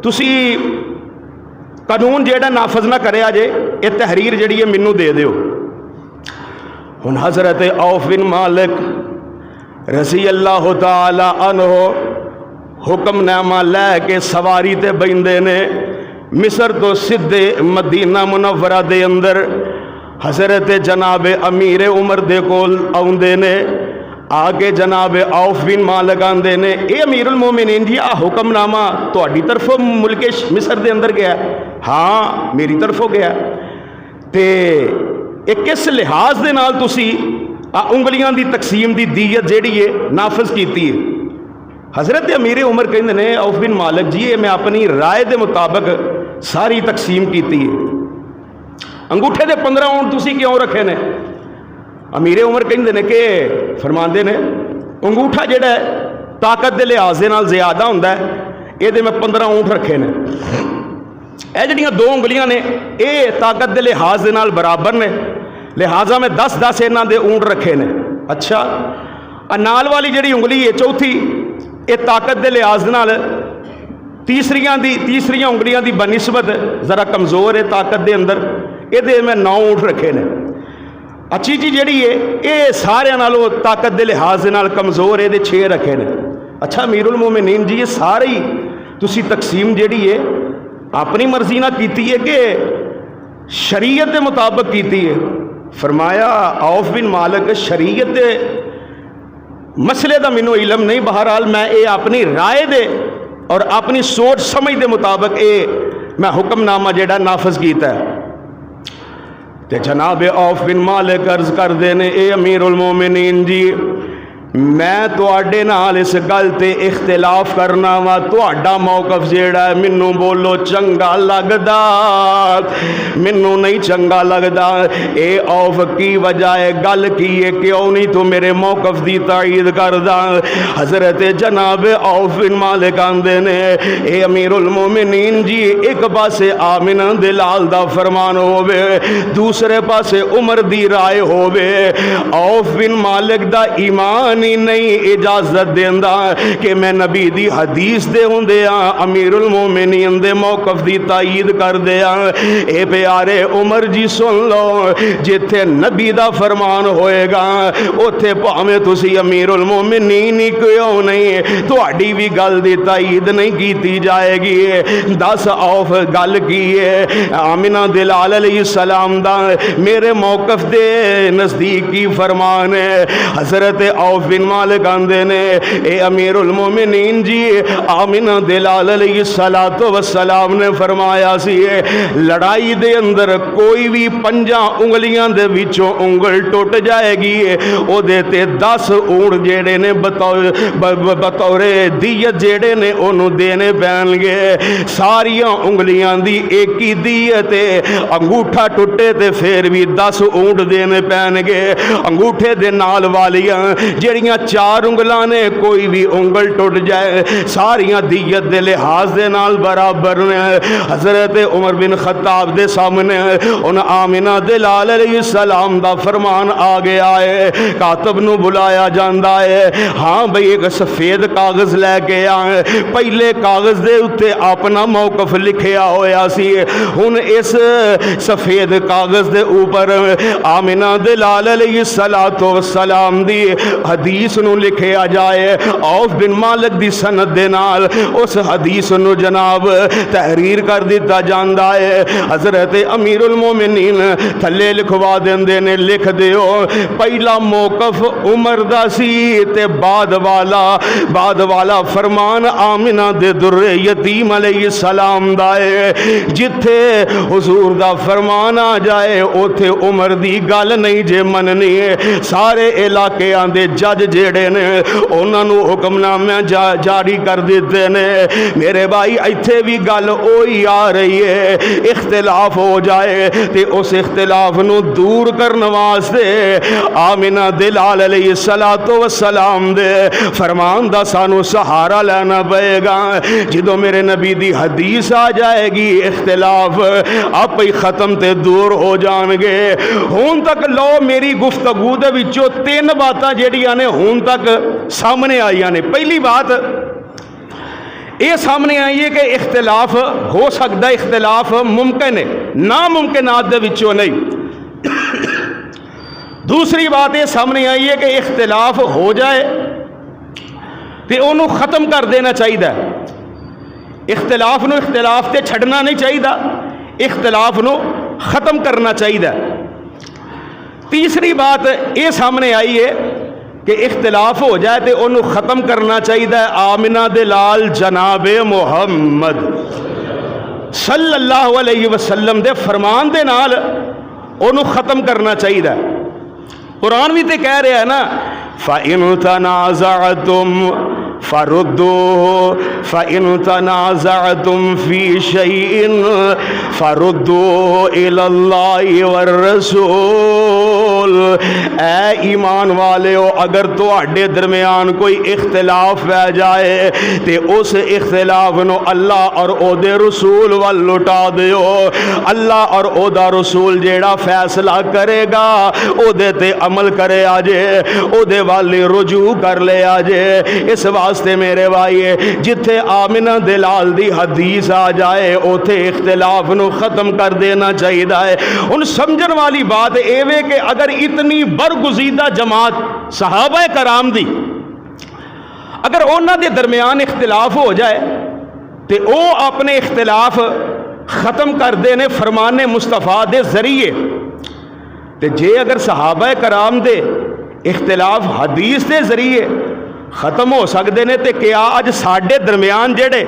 تسی قانون جیڑا نافذ نہ کریا جے, اے تحریر جڑی ہے مینوں دے دیو. ہن حضرت عوف بن مالک رضی اللہ تعالی عنہ حکم نامہ لے کے سواری تے بیندے نے مصر تو سدھے مدینہ منورہ دے اندر حضرت جناب امیر عمر دے کول آوندے نے. آگے جناب عوف بن مالک آندے نے اے امیر المومنین جی آ حکم نامہ تہاڈی طرفوں ملک مصر دے اندر گیا؟ ہاں میری طرفوں گیا. تے اے کس لحاظ دے نال تسی انگلیاں دی تقسیم دی دیت جیڑی ہے نافذ کیتی ہے؟ حضرت امیر عمر کہندے نے عوف بن مالک جی میں اپنی رائے دے مطابق ساری تقسیم کیتی ہے. انگوٹھے دے 15 اونٹ تسی کیوں رکھے نے؟ امیر عمر کہندے نے کہ فرماندے نے انگوٹھا جڑا ہے طاقت دے لحاظ دے نال زیادہ ہوندا ہے, اے دے میں 15 اونٹ رکھے نے. اے جڑیاں 2 انگلیاں نے اے طاقت دے لحاظ دے نال برابر نے, لہٰذا میں 10 انہاں دے اونٹ رکھے نے. اچھا نال والی جڑی انگلی ہے چوتھی اے طاقت دے لحاظ دے نال تیسریاں انگلیاں دی بنسبت ذرا کمزور ہے طاقت دے اندر, اے دے میں 9 اونٹ رکھے نے. اچھی جی جڑی ہے اے سارے نالوں طاقت دے لحاظ دے نال کمزور ہے, دے 6 رکھے نے. اچھا امیر المومنین جی یہ ساری تسی تقسیم جڑی ہے اپنی مرضی نہ کیتی ہے کہ شریعت دے مطابق کیتی ہے؟ فرمایا عوف بن مالک شریعت دے مسئلے دا مینوں علم نہیں, بہرحال میں اے اپنی رائے دے اور اپنی سوچ سمجھ دے مطابق اے میں حکم نامہ جڑا نافذ کیتا ہے. تے جناب عوف بن مالک عرض کردے نے اے امیر المومنین جی میں تواڈے نال اس گل تے اختلاف کرنا وا تواڈا موقف جیڑا ہے مینوں بولو چنگا لگدا مینوں نہیں چنگا لگدا اے عوف کی وجہ ہے گل کی ہے کیوں نہیں تو میرے موقف دی تائید کردا حضرت جناب عوف بن مالک آندے نے اے امیر المومنین جی ایک پاسے آمنہ دے لال دا فرمان ہووے دوسرے پاسے عمر دی رائے ہووے عوف بن مالک دا ایمان نہیں اجازت دیندا کہ میں نبی دی حدیث دے ہوندے امیر المومنین دے موقف دی تائید کر دیا اے پیارے عمر جی سن لو جتھے نبی دا فرمان ہوئے گا اوتھے پاویں تسی امیر المومنین ہی کیوں نہیں تہاڈی بھی گل دی تائید نہیں کیتی جائے گی دس عوف گل کی ہے آمنہ دلال علیہ السلام دا میرے موقف دے نزدیک کی فرمان ہے حضرت عوف بن مالک آندے نے اے امیر المومنین جی آمنہ دلال علیہ السلام نے فرمایا سی لڑائی دے اندر کوئی بھی 5 انگلیاں دے وچوں انگل ٹوٹ جائے گی او دے تے 10 اونٹ جیڑے نے بطور دیت جیڑے نے انہوں دینے پین گے ساریاں انگلیاں دی ایک ہی دیت انگوٹھا ٹوٹے تے پھر بھی 10 اونٹ دینے پین گے انگوٹھے دے نال والیاں جڑیاں 4 انگلاں نے کوئی بھی انگل ٹوٹ جائے ساریاں دیت دے لحاظ دے نال برابر نے حضرت عمر بن خطاب دے سامنے ان آمنہ دلال علیہ السلام دا فرمان آ گیا ہے کاتب نو بلایا جاندا ہے ہاں بھئی ایک سفید کاغذ لے کے آئے پہلے کاغذ دے اتے اپنا موقف لکھیا ہویا سی ہن اس سفید کاغذ دے اوپر آمنہ دلال علیہ السلام دی حدیث نو لکھیا جائے عوف بن مالک دی سند دے نال اس حدیث نو جناب تحریر کر دیتا جاندا ہے حضرت امیر المومنین تھلے لکھوا دیندے نے لکھ دیو پہلا موقف عمر دا سی تے بعد والا فرمان آمنہ دے در یتیم علیہ السلام دا ہے جتھے حضور دا فرمان آ جائے اوتھے عمر دی گل نہیں جے مننی ہے سارے علاقے آندے جج جیڑے نے انہاں نو حکم نامے جاری کر دیتے نے میرے بھائی ایتھے بھی گل اوہی آ رہی ہے اختلاف ہو جائے تے اس اختلاف نو دور کرن واسطے آمنہ دلال علیہ السلام دے فرمان دا سانو سہارا لینا پئے گا جدوں میرے نبی دی حدیث آ جائے گی اختلاف آپ ہی ختم تے دور ہو جان گے ہون تک لو میری گفتگو دے وچوں 3 باتاں جیڑیاں نے ہون تک سامنے آئیاں نے پہلی بات یہ سامنے آئی ہے کہ اختلاف ہو سکتا ہے اختلاف ممکن ہے ناممکنات دے وچوں نہیں دوسری بات یہ سامنے آئی ہے کہ اختلاف ہو جائے تے انہوں ختم کر دینا چاہیے اختلاف نو اختلاف تے چھڑنا نہیں چاہیے اختلاف نو ختم کرنا چاہیے تیسری بات یہ سامنے آئی ہے کہ اختلاف ہو جائے تو انہوں ختم کرنا چاہیے آمنہ دلال جناب محمد صلی اللہ علیہ وسلم دے فرمان دے نال انہوں ختم کرنا چاہیے قرآن بھی تے کہہ رہا ہے نا فَإِن تَنَازَعْتُمْ فَرُدُّوهُ فَإِن تَنَازَعْتُمْ فِي شَيْءٍ فَرُدُّوهُ إِلَى اللَّهِ وَالرَّسُولِ اے ایمان والے ہو اگر تواڈے درمیان کوئی اختلاف پہ جائے تے اس اختلاف نو اللہ اور او دے رسول وال لٹا دیو اللہ اور او دا رسول جیڑا فیصلہ کرے گا او دے تے عمل کرے آجے او دے والی رجوع کر لے آجے اس واسطے میرے بھائی جتھے آمنہ دلال دی حدیث آ جائے اوتھے اختلاف نو ختم کر دینا چاہیے ان سمجھن والی بات ایوے کہ اگر اتنی برگزیدہ جماعت صحابہ کرام دی اگر انہاں دے درمیان اختلاف ہو جائے تے او اپنے اختلاف ختم کر دینے فرمان مصطفیٰ دے ذریعے تے جے اگر صحابہ کرام دے اختلاف حدیث دے ذریعے ختم ہو سکتے ہیں تے کیا اج ساڈے درمیان جڑے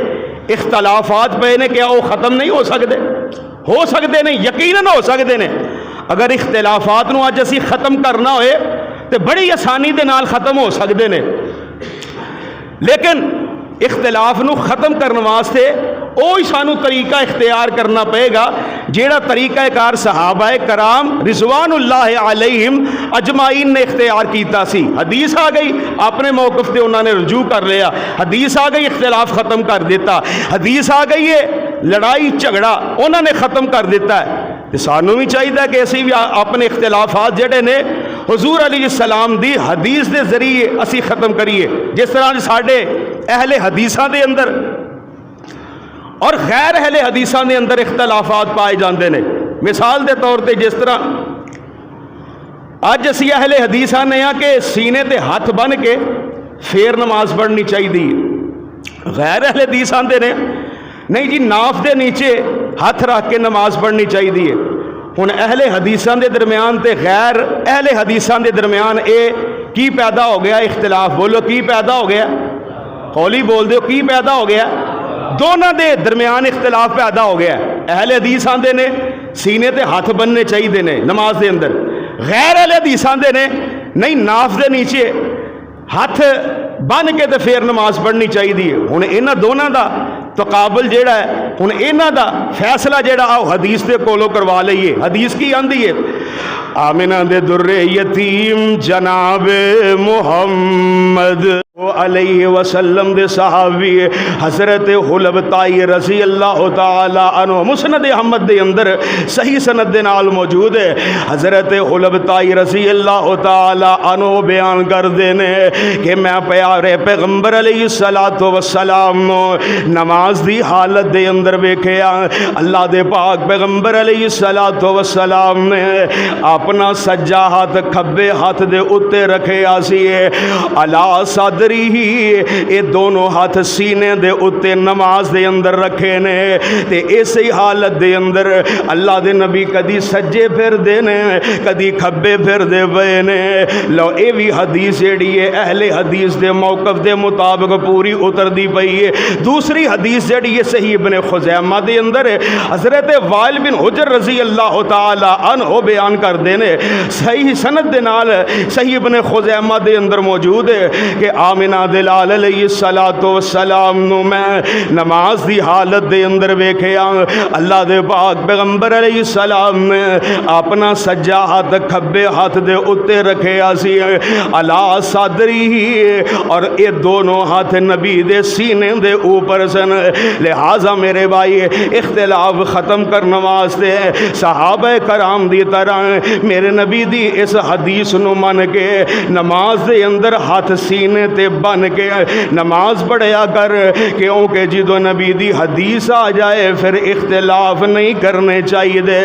اختلافات پے نے کیا وہ ختم نہیں ہو سکتے ہیں یقیناً ہو سکتے ہیں اگر اختلافات نو اج اسی ختم کرنا ہوئے تو بڑی آسانی دے نال ختم ہو سکتے ہیں، لیکن اختلاف نو ختم کرنے واسطے وہی سانو طریقہ اختیار کرنا پئے گا جیڑا طریقہ کار صحابہ کرام رضوان اللہ علیہم اجمعین نے اختیار کیتا سی۔ حدیث آ گئی، اپنے موقف تے انہوں نے رجوع کر لیا، حدیث آ گئی، اختلاف ختم کر دیتا، حدیث آ گئی ہے، لڑائی جھگڑا انہوں نے ختم کر دیتا ہے۔ تو سانو بھی چاہیے کہ اسی بھی اپنے اختلافات جڑے نے حضور علیہ السلام دی حدیث دے ذریعے اسی ختم کریے، جس طرح ساڈے اہل حدیثاں دے اندر اور غیر اہل حدیثاں دے اندر اختلافات پائے جاندے نے۔ مثال دے طور تے جس طرح اج اسی اہل حدیث آنے ہاں کہ سینے تے ہاتھ بن کے پھر نماز پڑھنی چاہیے، غیر اہل حدیث آندے نے نہیں جی ناف دے نیچے ہاتھ رکھ کے نماز پڑھنی چاہیے۔ ہن اہل حدیثاں دے درمیان تے غیر اہل حدیثاں دے درمیان اے کی پیدا ہو گیا اختلاف؟ بولو کی پیدا ہو گیا؟ ہولی بول دیو، کی پیدا ہو گیا؟ دونوں دے درمیان اختلاف پیدا ہو گیا۔ اہل حدیث آندے نے سینے تے ہاتھ بننے چاہیے نے نماز دے اندر، غیر اہل حدیث آندے نے نہیں ناف دے نیچے ہاتھ بن کے تے پھر نماز پڑھنی چاہیے۔ ہن انہاں دونوں دا تقابل جیڑا ہے، ہن انہاں دا فیصلہ جیڑا آؤ حدیث دے کولو کروا لئیے۔ حدیث کی آندی ہے آمنہ دے در یتیم جناب محمد علیہ وسلم دے صحابی حضرت حلبتائی رضی اللہ تعالی عنہ، مسند احمد دے اندر صحیح سند دے نال موجود ہے۔ حضرت حلبتائی رضی اللہ تعالی عنہ بیان کر دینے کہ میں پیارے پیغمبر علیہ السلام نماز دی حالت دے اندر ویکھیا، اللہ دے پاک پیغمبر علیہ السلام نے اپنا سجا ہاتھ کھبے ہاتھ دے اتے رکھے آسی علا صدر یہ دونوں ہاتھ سینے دے اتے نماز دے اندر رکھے نے، تے اسی حالت دے اندر اللہ دے نبی کدی سجے پھر دے نے کدی کھبے پھر دے بے نے۔ لو اے بھی حدیث جیڑی ہے اہل حدیث دے موقف دے مطابق پوری اتر دی پئی ہے۔ دوسری حدیث جیڑی ہے صحیح ابن خزیمہ دے اندر ہے، حضرت وائل بن حجر رضی اللہ تعالی عنہ بیان کر دینے صحیح سند دے نال صحیح ابن خزیمہ دے اندر موجود ہے کہ آمنہ دلال علیہ السلام نو میں نماز دی حالت دے اندر ویکھیا، اللہ دے پاک پیغمبر علیہ السلام نے اپنا سجا ہاتھ کھبے ہاتھ دے اتے رکھے آسی علا صدری، اور یہ دونوں ہاتھ نبی دے سینے دے اوپر سن۔ لہذا میرے بھائی اختلاف ختم کرنے واسطے صحابہ کرام دی طرح میرے نبی دی اس حدیث نو من کے نماز دے اندر ہاتھ سینے تے بن کے نماز پڑھیا کر، کیونکہ جدو نبی دی حدیث آ جائے پھر اختلاف نہیں کرنے چاہیے دے،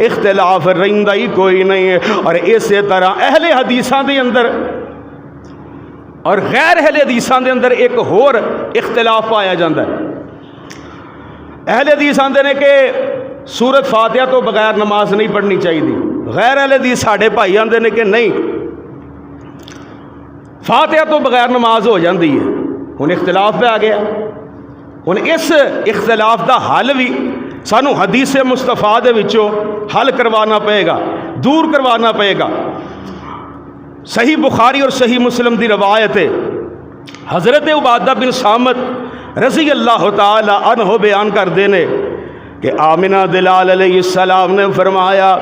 اختلاف رہندا ہی کوئی نہیں۔ اور اسی طرح اہل حدیثاں دے اندر اور غیر اہل حدیثاں دے اندر ایک اور اختلاف پایا جاتا ہے۔ اہل حدیث آندے نے کہ سورت فاتحہ تو بغیر نماز نہیں پڑھنی چاہیے، غیر اہل حدیث ساڈے بھائی آندے نے کہ نہیں فاتحہ تو بغیر نماز ہو جاندی ہے۔ ہن اختلاف پہ آ گیا، ہن اس اختلاف دا حل بھی سانو حدیث مصطفیٰ دے وچوں حل کروانا پئے گا، دور کروانا پئے گا۔ صحیح بخاری اور صحیح مسلم دی روایت ہے، حضرت عبادہ بن صامت رضی اللہ تعالی عنہ بیان کر دینے کہ آمنہ دلال علیہ السلام نے فرمایا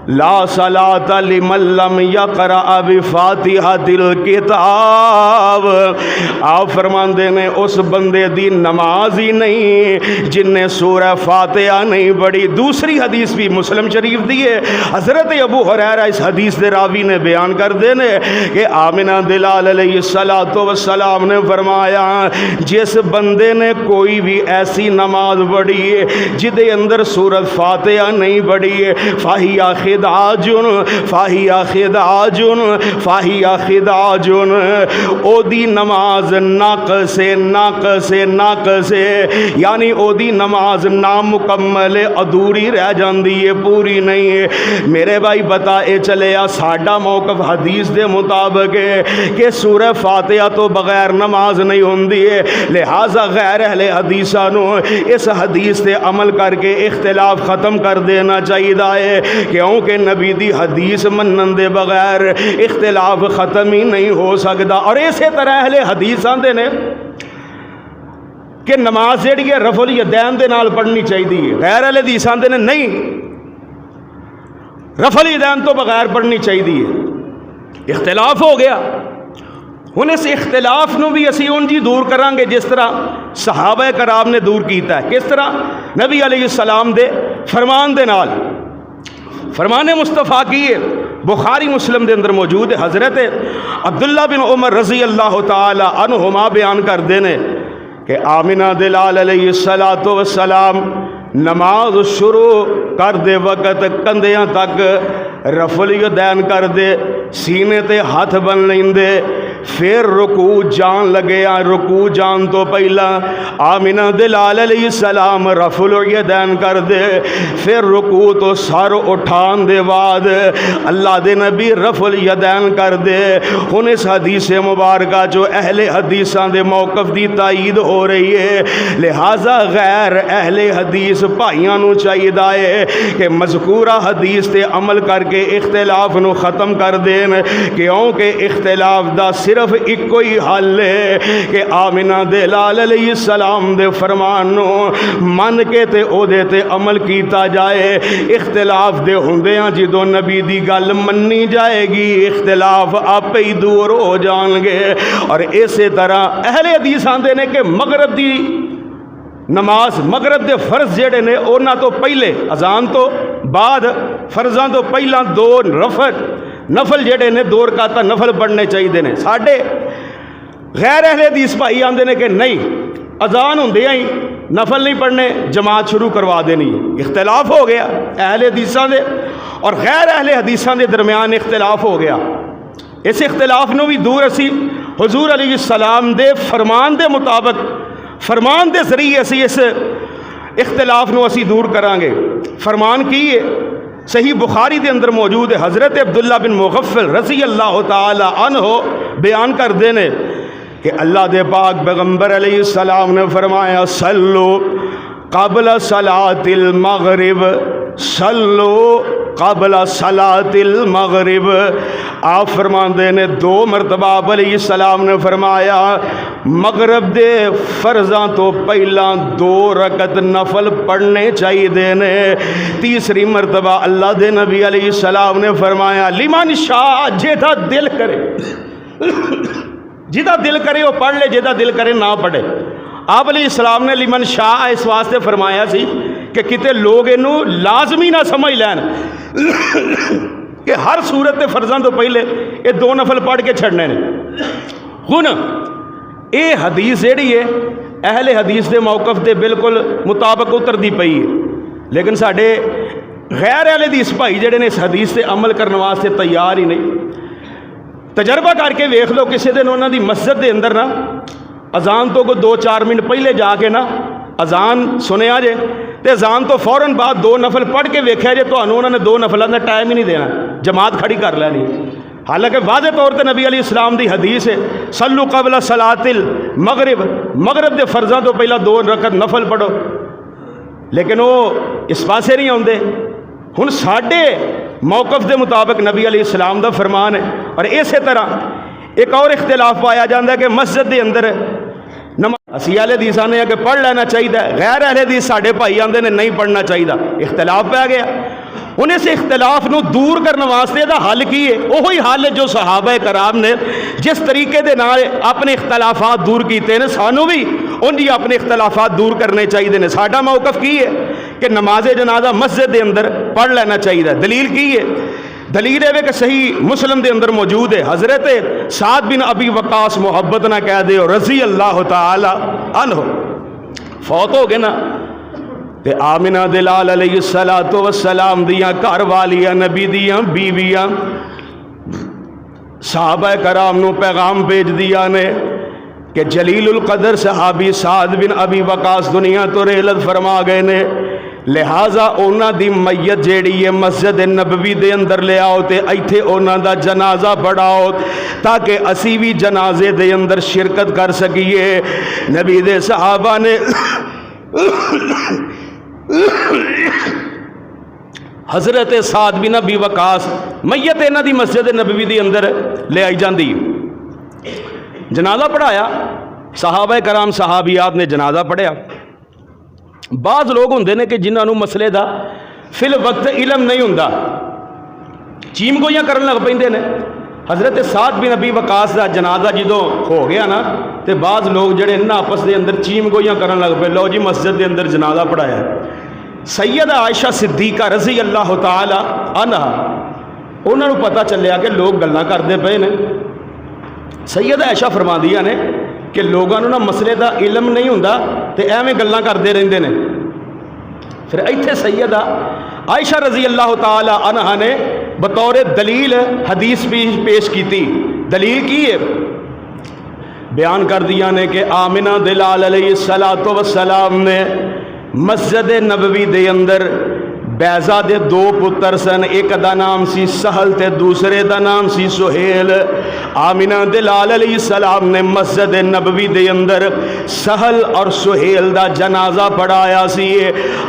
لا صلاة لمن لم یقرأ بفاتحۃ الکتاب، آپ فرماندے نے اس بندے دی نماز ہی نہیں جن نے سورہ فاتحہ نہیں پڑھی۔ دوسری حدیث بھی مسلم شریف دی ہے، حضرت ابو ہریرہ اس حدیث دے راوی نے بیان کر دینے کہ آمنہ دلال علیہ السلام نے فرمایا جس بندے نے کوئی بھی ایسی نماز پڑھی ہے جدے اندر سورۃ فاتحہ نہیں پڑھی ہے فاہیا خداجن فاہیا خداجن فاہیا خداجن، او دی نماز ناقص ناقص ناقص، یعنی او دی نماز نامکمل ادھوری رہ جاندی ہے، پوری نہیں ہے۔ میرے بھائی بتا اے چلیا ساڈا موقف حدیث دے مطابق ہے کہ سورہ فاتحہ تو بغیر نماز نہیں ہوندی ہے، لہذا غیر اہل حدیثاں نو اس حدیث تے عمل کر کے اختلاف ختم کر دینا چاہیے ہے، کیوں کہ نبی دی حدیث منن دے بغیر اختلاف ختم ہی نہیں ہو سکتا۔ اور اسی طرح اہل حدیث آندے نے کہ نماز جیڑی ہے رفع الیدین دے نال پڑھنی چاہیے، غیر اہل حدیث آندے نے نہیں، رفع الیدین تو بغیر پڑھنی چاہیے۔ اختلاف ہو گیا۔ ہن اس اختلاف نو بھی اسی اون جی دور کران گے جس طرح صحابہ کرام نے دور کیتا ہے۔ کس طرح؟ نبی علیہ السلام دے فرمان دے نال۔ فرمان مصطفیٰ کی ہے، بخاری مسلم دے اندر موجود ہے، حضرت عبداللہ بن عمر رضی اللہ تعالی عنہما بیان کر دینے کہ آمنہ دلال علیہ السلام نماز شروع کر دے وقت کندیاں تک رفع الیدین کر دے، سینے تے ہاتھ بن لیندے، پھر رکوع جان لگے، رکوع جان تو پہلا آمنہ دلال علیہ السلام رفع الیدین کر دے، پھر رکوع تو سر اٹھان دے بعد اللہ دے نبی رفع الیدین کر دے۔ ہن اس حدیث مبارکہ جو اہل حدیثاں دے موقف دی تائید ہو رہی ہے، لہٰذا غیر اہل حدیث بھائیاں نو چاہیے کہ مذکورہ حدیث تے عمل کر کے اختلاف نو ختم کر دین، کیونکہ اختلاف دا صرف ایک کوئی حل ہے کہ آمنہ دلال علیہ السلام دے فرمان نو من کے تے او دے تے عمل کیتا جائے۔ اختلاف دے ہوندیاں جدوں نبی دی گل منی جائے گی اختلاف آپ ہی دور ہو جان گے۔ اور اسی طرح اہل حدیث آندے نے کہ مغرب دی نماز، مغرب دے فرض جڑے نے انہاں تو پہلے، اذان تو بعد، فرضاں تو پہلا دو نفل جڑے نے 2 رکعتاں نفل پڑھنے چاہیے نے۔ ساڈے غیر اہل حدیث بھائی آندے نے کہ نہیں، اذان ہوندیاں ہی نفل نہیں پڑھنے، جماعت شروع کروا دینی۔ اختلاف ہو گیا اہل حدیثاں دے اور غیر اہل حدیثاں دے درمیان اختلاف ہو گیا۔ اس اختلاف نو بھی دور اسی حضور علیہ السلام دے فرمان دے مطابق، فرمان دے ذریعے اسی اس اختلاف نو اسی دور کران گے۔ فرمان کی ہے؟ صحیح بخاری دے اندر موجود ہے، حضرت عبداللہ بن مغفل رضی اللہ تعالی عنہ بیان کر دینے کہ اللہ دے پاک پیغمبر علیہ السلام نے فرمایا صلو قبل صلاۃ المغرب، صلو قبل صلاۃ المغرب۔ آپ فرماندے نے 2 مرتبہ علیہ السلام نے فرمایا مغرب دے فرضاں تو پہلا 2 رکعت نفل پڑھنے چاہیے دینے۔ تیسری مرتبہ اللہ دے نبی علیہ السلام نے فرمایا لمن شاء، جیدا دل کرے، جیدا دل کرے وہ پڑھ لے، جیدا دل کرے نہ پڑھے۔ آپ علیہ السلام نے لمن شاء اس واسطے فرمایا سی کہ کتے لوگ انہوں لازمی نہ سمجھ لین کہ ہر صورت تے فرضاں تو پہلے یہ 2 نفل پڑھ کے چھڑنے نے۔ ہن اے حدیث جیڑی ہے اہل حدیث دے موقف دے بالکل مطابق اتر دی پئی ہے، لیکن ساڈے غیر اہل حدیث بھائی جڑے نے اس حدیث تے عمل کرنے واسطے تیار ہی نہیں۔ تجربہ کر کے ویکھ لو، کسی دن انہاں دی مسجد دے اندر نا اذان تو کو 2-4 منٹ پہلے جا کے نا اذان سنیا جے تے اذان تو فوراً بعد 2 نفل پڑھ کے ویکھیا جے تو انہوں نے 2 نفلوں کا ٹائم ہی نہیں دینا، جماعت کھڑی کر لینی۔ حالانکہ واضح طور تے نبی علیہ السلام دی حدیث ہے صلو قبل صلاۃ المغرب، مغرب دے فرضاں تو پہلا 2 رکعت نفل پڑھو، لیکن وہ اس پاسے نہیں آتے۔ ہن ساڈے موقف دے مطابق نبی علیہ السلام دا فرمان ہے۔ اور اسی طرح ایک اور اختلاف پایا جاتا ہے کہ مسجد دے اندر اسی اہل حدیث آنے کہ پڑھ لینا چاہیے، غیر اہل حدیث ساڈے بھائی آندے نے نہیں پڑھنا چاہیے، اختلاف پہ گیا۔ ہن اس اختلاف نو دور کرنے واسطے دا حل کی ہے؟ وہی حل ہے جو صحابہ کرام نے جس طریقے دے نال اپنے اختلافات دور کیتے ہیں، سانو بھی ان جی اپنے اختلافات دور کرنے چاہیے نے۔ ساڈا موقف کی ہے کہ نماز جنازہ مسجد دے اندر پڑھ لینا چاہیے۔ دلیل کی ہے؟ دلیل ہے کہ صحیح مسلم دے اندر موجود ہے، حضرت سعد بن ابی وقاص محبت نہ کہہ دے رضی اللہ تعالی عنہ فوت ہو گئے نا، تے آمنہ دلال علیہ السلام دیاں گھر والیاں نبی دیاں بیویاں صحابہ کرام نو پیغام بھیج دیا نے کہ جلیل القدر صحابی سعد بن ابی وقاص دنیا تو رحلت فرما گئے نے، لہٰذا اونا دی میت جیڑی ہے مسجد نبوی دے اندر لے آؤ تے ایتھے اونا دا جنازہ پڑھاؤ تاکہ اسی بھی جنازے دے اندر شرکت کر سکیے۔ نبی دے صحابہ نے حضرت سعد بن ابی وقاص میت انہاں دی مسجد نبوی دے اندر لے آئی جاندی، جنازہ پڑھایا، صحابہ کرام صحابیات نے جنازہ پڑھیا۔ بعض لوگ ہوندے نے کہ جنہاں نوں مسئلے دا فی الوقت علم نہیں ہوندا، چیم گوئیاں کرن لگ پیندے نے۔ حضرت سعد بن ابی وقاص دا جنازہ جدوں ہو گیا نا تے بعض لوگ جڑے نا آپس دے اندر چیم گوئیاں کرن لگ پے، لو جی مسجد دے اندر جنازہ پڑھایا ہے۔ سیدہ عائشہ صدیقہ رضی اللہ تعالی عنہا انہاں نوں پتہ چلیا کہ لوگ گلاں کردے پئے نے۔ سیدہ عائشہ فرماندیاں نے کہ لوگاں نوں نا مسئلے دا علم نہیں ہوندا تے ایویں گلاں کردے رہندے نے۔ پھر ایتھے سیدہ عائشہ رضی اللہ تعالی عنہا نے بطور دلیل حدیث پیش کی تھی۔ دلیل کی ہے؟ بیان کر دیا نے کہ آمنہ دلال علیہ السلام نے مسجد نبوی دے اندر بیضا دے دو پتر سن، ایک دا نام سی سہل تے دوسرے دا نام سی سہیل۔ آمنہ دلال علیہ السلام نے مسجد نبوی دے اندر سہل اور سہیل دا جنازہ پڑھایا سی۔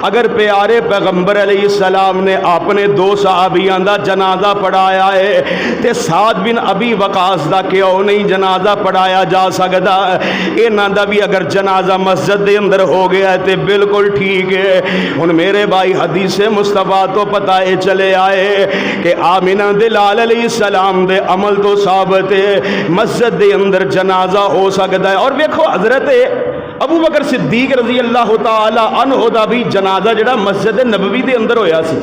اگر پیارے پیغمبر علیہ السلام نے اپنے دو صحابیاں دا جنازہ پڑھایا ہے تے سعد بن ابی وقاص دا کیوں نہیں جنازہ پڑھایا جا سکتا؟ انہاں دا بھی اگر جنازہ مسجد دے اندر ہو گیا ہے تے بالکل ٹھیک ہے۔ ہن میرے بھائی حدیث مصطفیٰ تو پتہ ہے چلے آئے کہ آمنہ دلال علیہ السلام دے عمل تو ثابت ہے مسجد دے اندر جنازہ ہو سکتا ہے۔ اور دیکھو حضرت ابو بکر صدیق رضی اللہ تعالی عنہ دا بھی جنازہ جڑا مسجد نبوی دے اندر ہویا سی،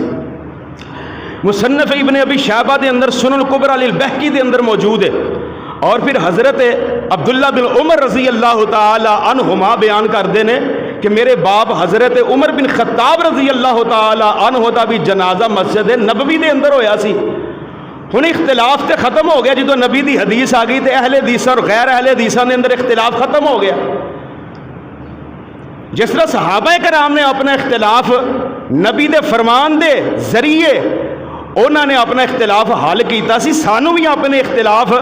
مصنف ابن ابی شیبہ دے اندر سنن الکبریٰ للبہقی دے اندر موجود ہے۔ اور پھر حضرت عبداللہ بن عمر رضی اللہ تعالی عنہما بیان کردے نے کہ میرے باپ حضرت عمر بن خطاب رضی اللہ تعالی عنہ دا بھی جنازہ مسجد نبوی دے اندر ہویا سی۔ ہن اختلاف تے ختم ہو گیا، جدوں نبی دی حدیث آ گئی تے اہل حدیث اور غیر اہل حدیثاں دے اندر اختلاف ختم ہو گیا۔ جس طرح صحابہ کرام نے اپنا اختلاف نبی دے فرمان دے ذریعے انہوں نے اپنا اختلاف حل کیتا سی، سانو بھی اپنے اختلاف